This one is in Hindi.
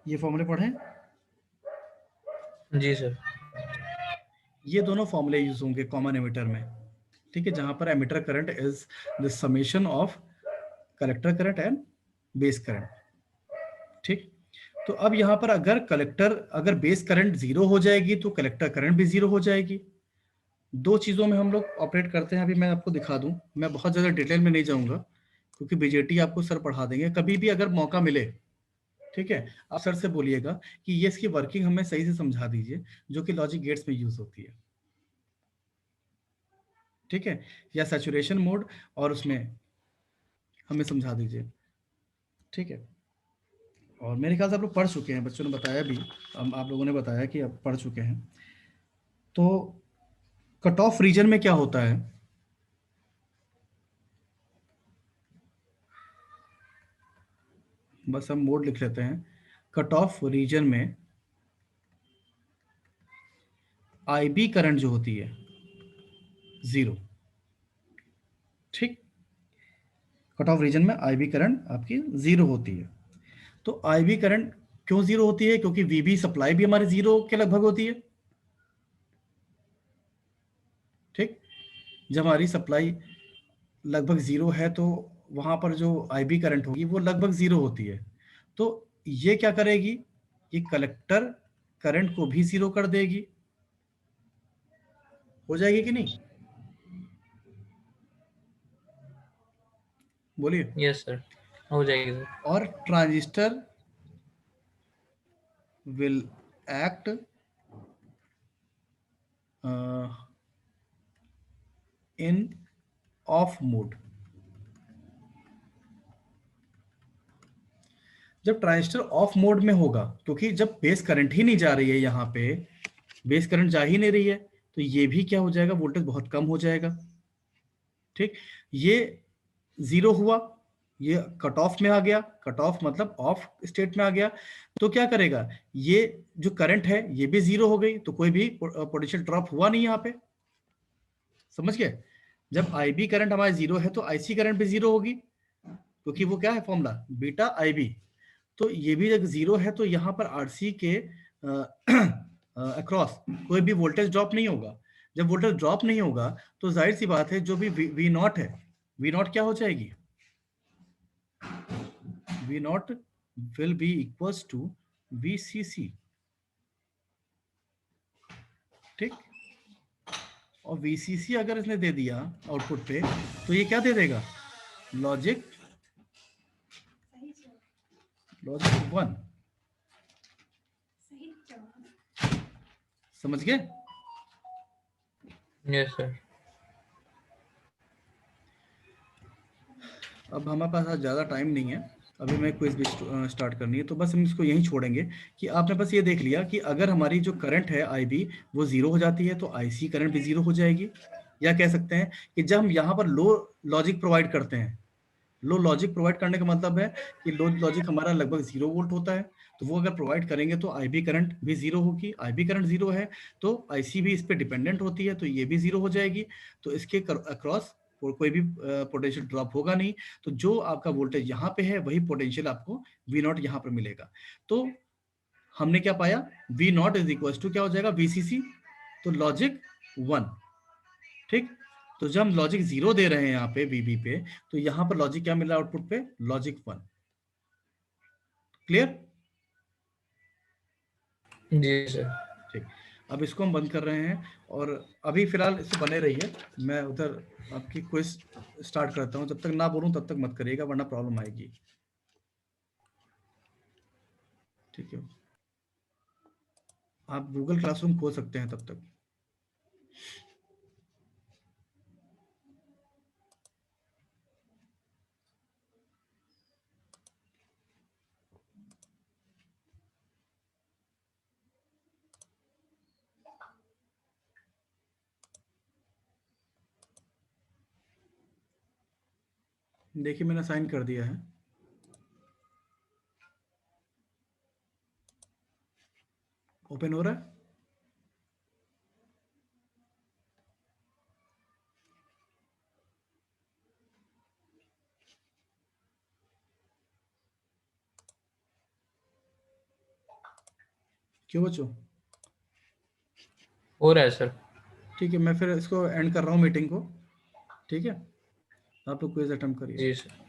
ये फॉर्मूले पढ़ें। जी सर। ये दोनों फॉर्मूले यूज होंगे कॉमन एमिटर में, ठीक है, जहां पर emitter current is the summation of collector current and base current. ठीक, तो अब यहां पर अगर बेस करंट जीरो हो जाएगी तो कलेक्टर करंट भी जीरो हो जाएगी। दो चीजों में हम लोग ऑपरेट करते हैं, अभी मैं आपको दिखा दूं, मैं बहुत ज्यादा डिटेल में नहीं जाऊंगा क्योंकि बीजेटी आपको सर पढ़ा देंगे। कभी भी अगर मौका मिले, ठीक है, आप सर से बोलिएगा कि ये इसकी वर्किंग हमें सही से समझा दीजिए, जो कि लॉजिक गेट्स में यूज होती है, ठीक है, या सैचुरेशन मोड और उसमें हमें समझा दीजिए, ठीक है। और मेरे ख्याल से आप लोग पढ़ चुके हैं, बच्चों ने बताया भी, आप लोगों ने बताया कि आप पढ़ चुके हैं। तो कट ऑफ रीजन में क्या होता है, बस हम मोड लिख लेते हैं। कट ऑफ रीजन में आईबी करंट जो होती है जीरो, ठीक, कट ऑफ रीजन में आईबी करंट आपकी जीरो होती है। तो आईबी करंट क्यों जीरो होती है? क्योंकि वीबी सप्लाई भी हमारी जीरो के लगभग होती है, ठीक। जब हमारी सप्लाई लगभग जीरो है तो वहां पर जो आईबी करंट होगी वो लगभग जीरो होती है। तो ये क्या करेगी, ये कलेक्टर करंट को भी जीरो कर देगी, हो जाएगी कि नहीं, बोलिए। यस सर, हो जाएगी सर। और transistor will act in of mode. जब ट्रांजिस्टर ऑफ मोड में होगा, क्योंकि जब बेस करंट ही नहीं जा रही है, यहाँ पे बेस करंट जा ही नहीं रही है, तो ये भी क्या हो जाएगा, वोल्टेज बहुत कम हो जाएगा, ठीक। ये जीरो हुआ, ये कट ऑफ में आ गया, कट ऑफ मतलब ऑफ स्टेट में आ गया, तो क्या करेगा, ये जो करंट है ये भी जीरो हो गई, तो कोई भी पोटेंशियल ड्रॉप हुआ नहीं यहाँ पे, समझ गए। जब आईबी करंट हमारा जीरो है तो आईसी करंट भी जीरो होगी, क्योंकि वो क्या है फॉर्मूला, बीटा आईबी। तो ये भी जब जीरो है तो यहाँ पर आरसी के अक्रॉस कोई भी वोल्टेज ड्रॉप नहीं होगा। जब वोल्टेज ड्रॉप नहीं होगा तो जाहिर सी बात है जो भी वी नॉट है, वी नॉट क्या हो जाएगी, V naught will be equals to V C C, ठीक। और वी सी सी अगर इसने दे दिया आउटपुट पे, तो ये क्या दे देगा, लॉजिक लॉजिक वन, समझ गए। Yes sir. अब हमारे पास आज ज़्यादा टाइम नहीं है, अभी मैं क्विज भी स्टार्ट करनी है, तो बस हम इसको यहीं छोड़ेंगे कि आपने बस ये देख लिया कि अगर हमारी जो करंट है आईबी वो जीरो हो जाती है तो आईसी करंट भी जीरो हो जाएगी। या कह सकते हैं कि जब हम यहाँ पर लो लॉजिक प्रोवाइड करते हैं, लो लॉजिक प्रोवाइड करने का मतलब है कि लो लॉजिक हमारा लगभग 0 वोल्ट होता है, तो वो अगर प्रोवाइड करेंगे तो आईबी करंट भी जीरो होगी, आईबी करंट जीरो है तो आईसी भी इस पे डिपेंडेंट होती है, तो ये भी जीरो हो जाएगी। तो इसके अक्रॉस कोई भी पोटेंशियल ड्रॉप होगा नहीं, तो जो आपका वोल्टेज यहाँ पे है वही पोटेंशियल आपको वी नॉट यहाँ पर मिलेगा। तो हमने क्या पाया, V not is equal to क्या हो जाएगा, वीसीसी, तो लॉजिक वन, ठीक। तो जब हम लॉजिक जीरो दे रहे हैं यहाँ पे वीबी पे, तो यहाँ पर लॉजिक क्या मिला आउटपुट पे, लॉजिक वन, क्लियर। जी सर। ठीक, अब इसको हम बंद कर रहे हैं और अभी फिलहाल इससे बने रहिए, मैं उधर आपकी क्विज स्टार्ट करता हूँ, जब तक ना बोलूँ तब तक मत करिएगा वरना प्रॉब्लम आएगी, ठीक है। आप गूगल क्लासरूम खोल सकते हैं तब तक। देखिए मैंने साइन कर दिया है, ओपन हो रहा है। क्यों बच्चों? हो रहा है सर। ठीक है, मैं फिर इसको एंड कर रहा हूँ मीटिंग को। ठीक है, आप लोग क्विज अटेम्प्ट करिए। जी सर।